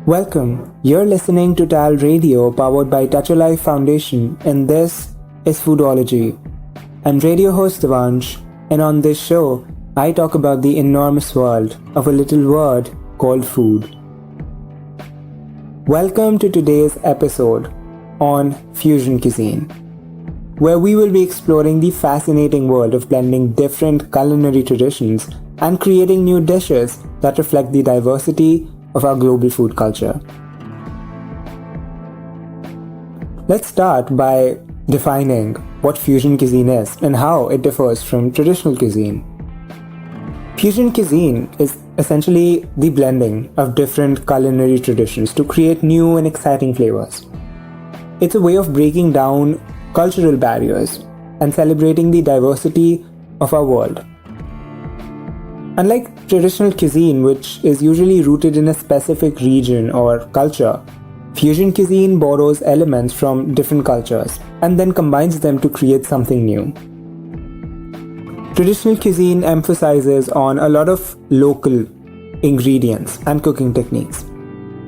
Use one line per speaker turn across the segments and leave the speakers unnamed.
Welcome, you're listening to TALRadio powered by Touch a Life Foundation, and this is Foodology. I'm radio host Devansh, and on this show, I talk about the enormous world of a little word called food. Welcome to today's episode on Fusion Cuisine, where we will be exploring the fascinating world of blending different culinary traditions and creating new dishes that reflect the diversity of our global food culture. Let's start by defining what fusion cuisine is and how it differs from traditional cuisine. Fusion cuisine is essentially the blending of different culinary traditions to create new and exciting flavors. It's a way of breaking down cultural barriers and celebrating the diversity of our world. Unlike traditional cuisine, which is usually rooted in a specific region or culture, fusion cuisine borrows elements from different cultures and then combines them to create something new. Traditional cuisine emphasizes on a lot of local ingredients and cooking techniques.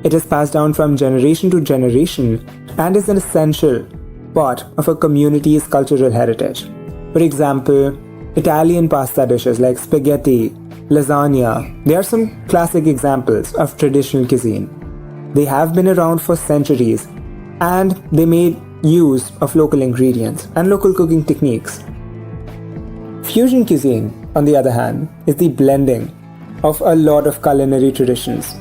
It is passed down from generation to generation and is an essential part of a community's cultural heritage. For example, Italian pasta dishes like spaghetti, lasagna, they are some classic examples of traditional cuisine. They have been around for centuries and they made use of local ingredients and local cooking techniques. Fusion cuisine, on the other hand, is the blending of a lot of culinary traditions.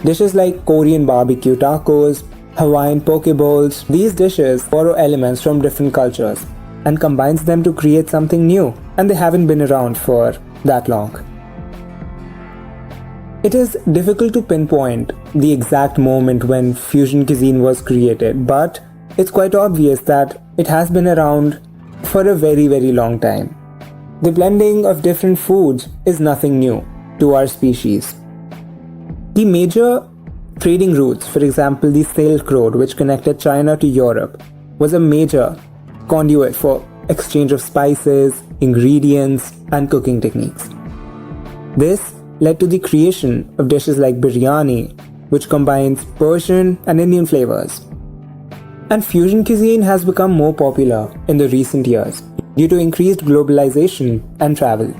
Dishes like Korean barbecue tacos, Hawaiian poke bowls, these dishes borrow elements from different cultures and combines them to create something new, and they haven't been around for that long. It is difficult to pinpoint the exact moment when fusion cuisine was created, but it's quite obvious that it has been around for a very, very long time. The blending of different foods is nothing new to our species. The major trading routes, for example the Silk Road which connected China to Europe, was a major conduit for exchange of spices, ingredients, and cooking techniques. This led to the creation of dishes like biryani, which combines Persian and Indian flavors. And fusion cuisine has become more popular in the recent years due to increased globalization and travel.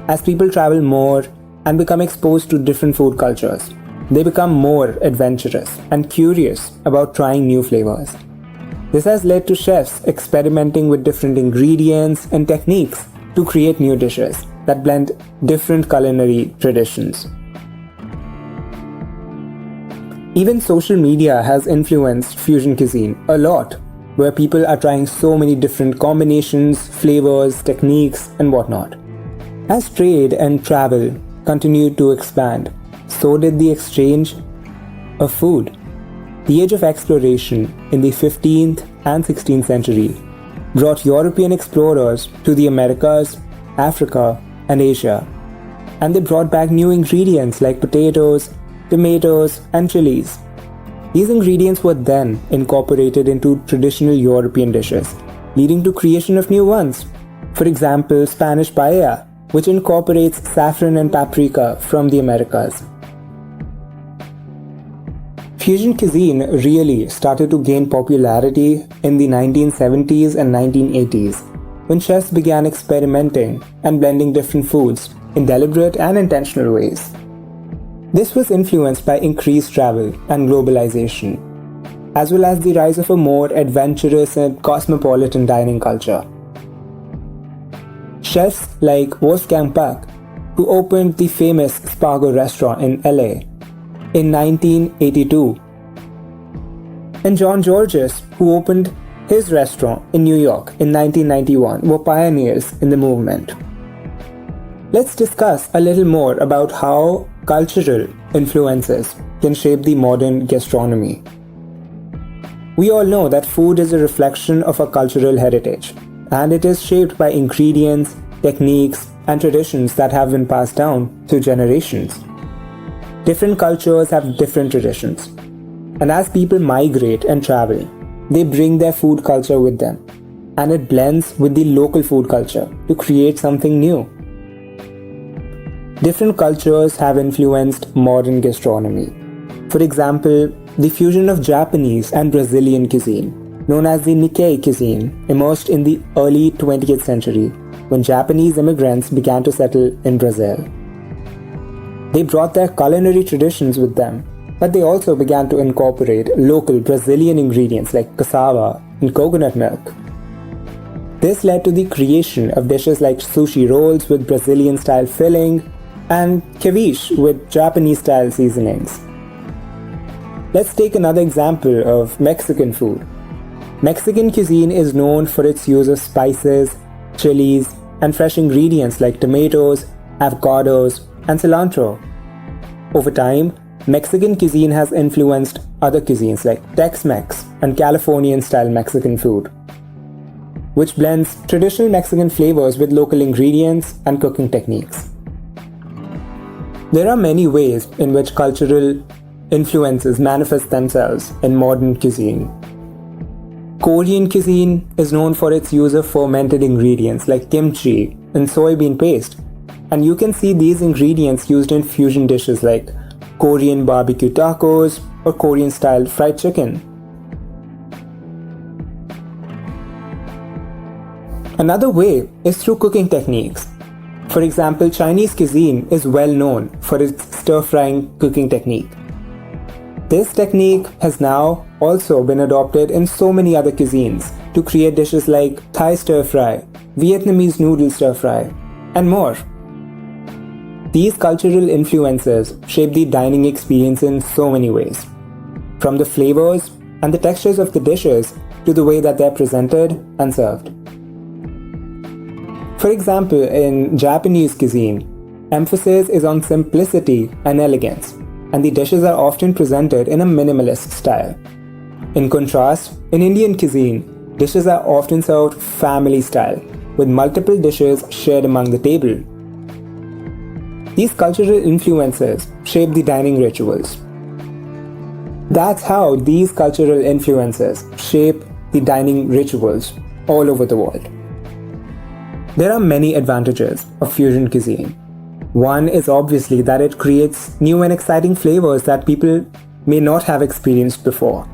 As people travel more and become exposed to different food cultures, they become more adventurous and curious about trying new flavors. This has led to chefs experimenting with different ingredients and techniques to create new dishes that blend different culinary traditions. Even social media has influenced fusion cuisine a lot, where people are trying so many different combinations, flavors, techniques, and whatnot. As trade and travel continued to expand, so did the exchange of food. The age of exploration in the 15th and 16th century brought European explorers to the Americas, Africa, and Asia, and they brought back new ingredients like potatoes, tomatoes, and chilies. These ingredients were then incorporated into traditional European dishes, leading to creation of new ones. For example, Spanish paella, which incorporates saffron and paprika from the Americas. Fusion cuisine really started to gain popularity in the 1970s and 1980s, when chefs began experimenting and blending different foods in deliberate and intentional ways. This was influenced by increased travel and globalization, as well as the rise of a more adventurous and cosmopolitan dining culture. Chefs like Wolfgang Puck, who opened the famous Spago restaurant in LA in 1982, and John Georges, who opened his restaurant in New York in 1991, were pioneers in the movement. Let's discuss a little more about how cultural influences can shape the modern gastronomy. We all know that food is a reflection of our cultural heritage, and it is shaped by ingredients, techniques, and traditions that have been passed down through generations. Different cultures have different traditions, and as people migrate and travel, they bring their food culture with them. and it blends with the local food culture to create something new. Different cultures have influenced modern gastronomy. For example, the fusion of Japanese and Brazilian cuisine, known as the Nikkei cuisine, emerged in the early 20th century when Japanese immigrants began to settle in Brazil. They brought their culinary traditions with them, but they also began to incorporate local Brazilian ingredients like cassava and coconut milk. This led to the creation of dishes like sushi rolls with Brazilian-style filling and ceviche with Japanese-style seasonings. Let's take another example of Mexican food. Mexican cuisine is known for its use of spices, chilies, and fresh ingredients like tomatoes, avocados, and cilantro. Over time, Mexican cuisine has influenced other cuisines like Tex-Mex and Californian-style Mexican food, which blends traditional Mexican flavors with local ingredients and cooking techniques. There are many ways in which cultural influences manifest themselves in modern cuisine. Korean cuisine is known for its use of fermented ingredients like kimchi and soybean paste, and you can see these ingredients used in fusion dishes like Korean barbecue tacos or Korean-style fried chicken. Another way is through cooking techniques. For example, Chinese cuisine is well known for its stir-frying cooking technique. This technique has now also been adopted in so many other cuisines to create dishes like Thai stir-fry, Vietnamese noodle stir-fry, and more. These cultural influences shape the dining experience in so many ways, from the flavors and the textures of the dishes to the way that they're presented and served. For example, in Japanese cuisine, emphasis is on simplicity and elegance, and the dishes are often presented in a minimalist style. In contrast, in Indian cuisine, dishes are often served family style, with multiple dishes shared among the table. These cultural influences shape the dining rituals. That's how these cultural influences shape the dining rituals all over the world. There are many advantages of fusion cuisine. One is obviously that it creates new and exciting flavors that people may not have experienced before.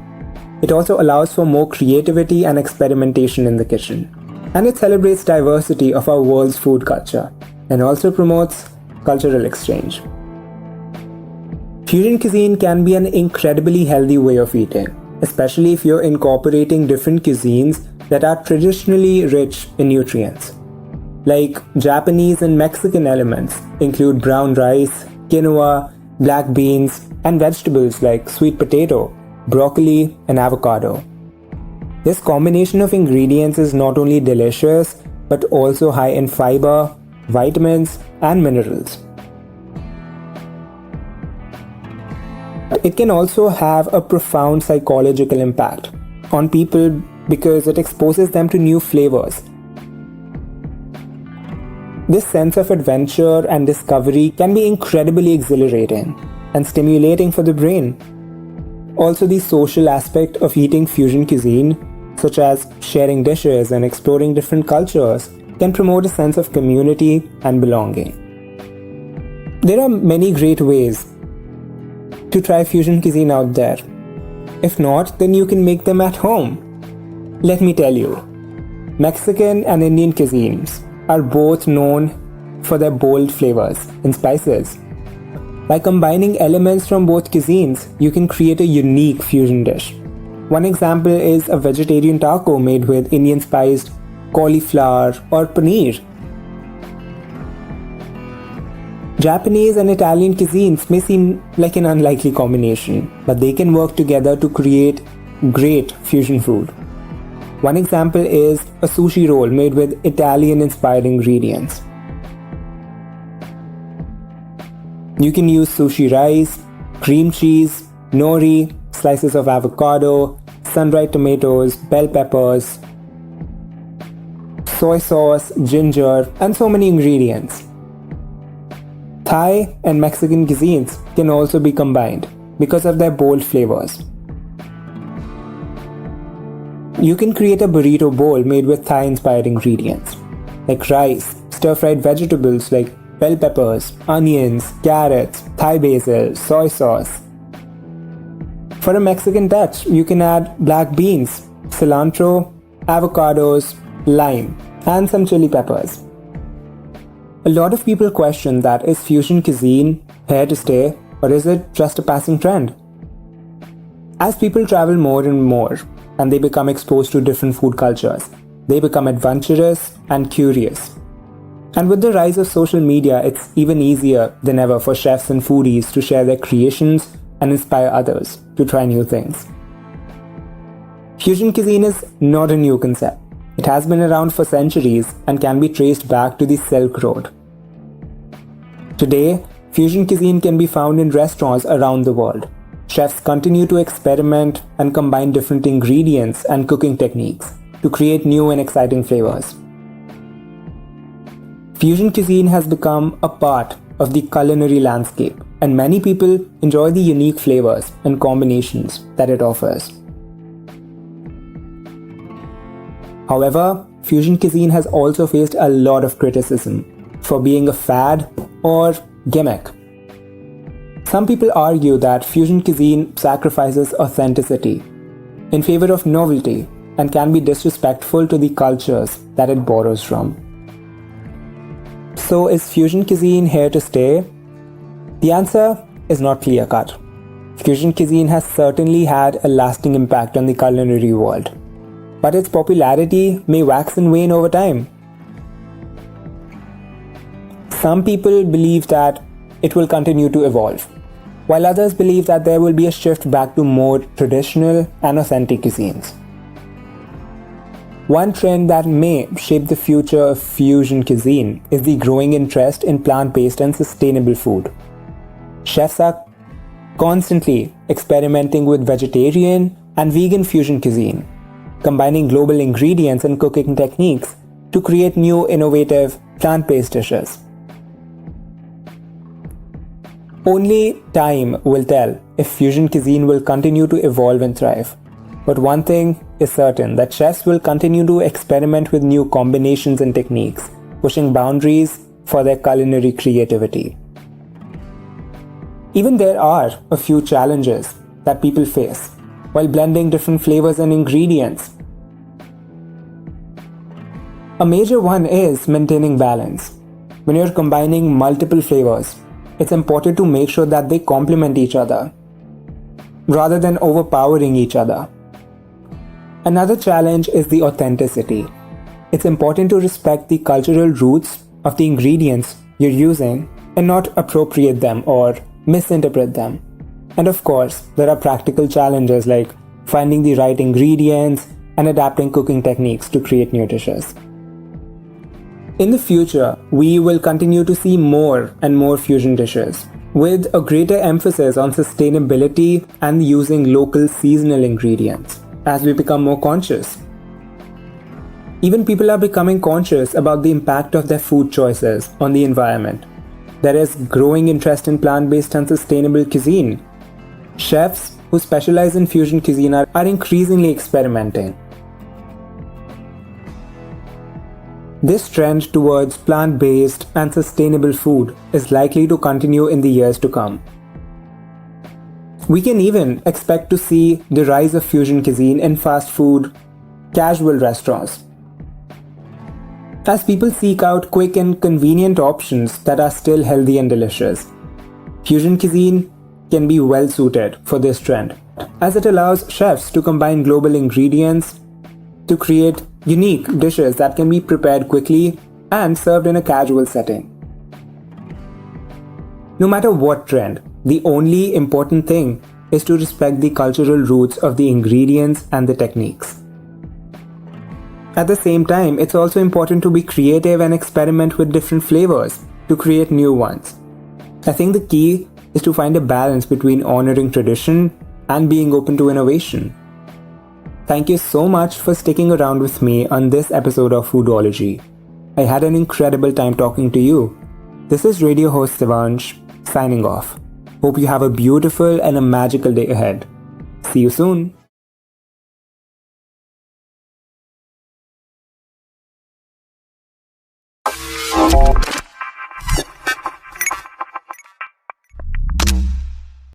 It also allows for more creativity and experimentation in the kitchen. And it celebrates diversity of our world's food culture and also promotes cultural exchange. Fusion cuisine can be an incredibly healthy way of eating, especially if you're incorporating different cuisines that are traditionally rich in nutrients. Like Japanese and Mexican elements include brown rice, quinoa, black beans, and vegetables like sweet potato, broccoli, and avocado. This combination of ingredients is not only delicious, but also high in fiber, vitamins, and minerals. It can also have a profound psychological impact on people because it exposes them to new flavors. This sense of adventure and discovery can be incredibly exhilarating and stimulating for the brain. Also, the social aspect of eating fusion cuisine, such as sharing dishes and exploring different cultures, can promote a sense of community and belonging. There are many great ways to try fusion cuisine out there. If not, then you can make them at home. Let me tell you, Mexican and Indian cuisines are both known for their bold flavors and spices. By combining elements from both cuisines, you can create a unique fusion dish. One example is a vegetarian taco made with Indian spiced cauliflower or paneer. Japanese and Italian cuisines may seem like an unlikely combination, but they can work together to create great fusion food. One example is a sushi roll made with Italian-inspired ingredients. You can use sushi rice, cream cheese, nori, slices of avocado, sun-dried tomatoes, bell peppers, soy sauce, ginger, and so many ingredients. Thai and Mexican cuisines can also be combined because of their bold flavors. You can create a burrito bowl made with Thai-inspired ingredients, like rice, stir-fried vegetables like bell peppers, onions, carrots, Thai basil, soy sauce. For a Mexican touch, you can add black beans, cilantro, avocados, lime, and some chili peppers. A lot of people question that is fusion cuisine here to stay, or is it just a passing trend? As people travel more and more, and they become exposed to different food cultures, they become adventurous and curious. And with the rise of social media, it's even easier than ever for chefs and foodies to share their creations and inspire others to try new things. Fusion cuisine is not a new concept. It has been around for centuries and can be traced back to the Silk Road. Today, fusion cuisine can be found in restaurants around the world. Chefs continue to experiment and combine different ingredients and cooking techniques to create new and exciting flavors. Fusion cuisine has become a part of the culinary landscape, and many people enjoy the unique flavors and combinations that it offers. However, fusion cuisine has also faced a lot of criticism for being a fad or gimmick. Some people argue that fusion cuisine sacrifices authenticity in favor of novelty and can be disrespectful to the cultures that it borrows from. So, is fusion cuisine here to stay? The answer is not clear-cut. Fusion cuisine has certainly had a lasting impact on the culinary world, but its popularity may wax and wane over time. Some people believe that it will continue to evolve, while others believe that there will be a shift back to more traditional and authentic cuisines. One trend that may shape the future of fusion cuisine is the growing interest in plant-based and sustainable food. Chefs are constantly experimenting with vegetarian and vegan fusion cuisine, combining global ingredients and cooking techniques to create new innovative plant-based dishes. Only time will tell if fusion cuisine will continue to evolve and thrive. But one thing is certain, that chefs will continue to experiment with new combinations and techniques, pushing boundaries for their culinary creativity. Even there are a few challenges that people face while blending different flavors and ingredients. A major one is maintaining balance. When you're combining multiple flavors, it's important to make sure that they complement each other, rather than overpowering each other. Another challenge is the authenticity. It's important to respect the cultural roots of the ingredients you're using and not appropriate them or misinterpret them. And of course, there are practical challenges like finding the right ingredients and adapting cooking techniques to create new dishes. In the future, we will continue to see more and more fusion dishes, with a greater emphasis on sustainability and using local seasonal ingredients as we become more conscious. Even people are becoming conscious about the impact of their food choices on the environment. There is growing interest in plant-based and sustainable cuisine. Chefs who specialize in fusion cuisine are increasingly experimenting. This trend towards plant-based and sustainable food is likely to continue in the years to come. We can even expect to see the rise of fusion cuisine in fast food, casual restaurants, as people seek out quick and convenient options that are still healthy and delicious. Fusion cuisine can be well suited for this trend, as it allows chefs to combine global ingredients to create unique dishes that can be prepared quickly and served in a casual setting. No matter what trend, the only important thing is to respect the cultural roots of the ingredients and the techniques. At the same time, it's also important to be creative and experiment with different flavors to create new ones. I think the key is to find a balance between honoring tradition and being open to innovation. Thank you so much for sticking around with me on this episode of Foodology. I had an incredible time talking to you. This is radio host Devansh, signing off. Hope you have a beautiful and a magical day ahead. See you soon.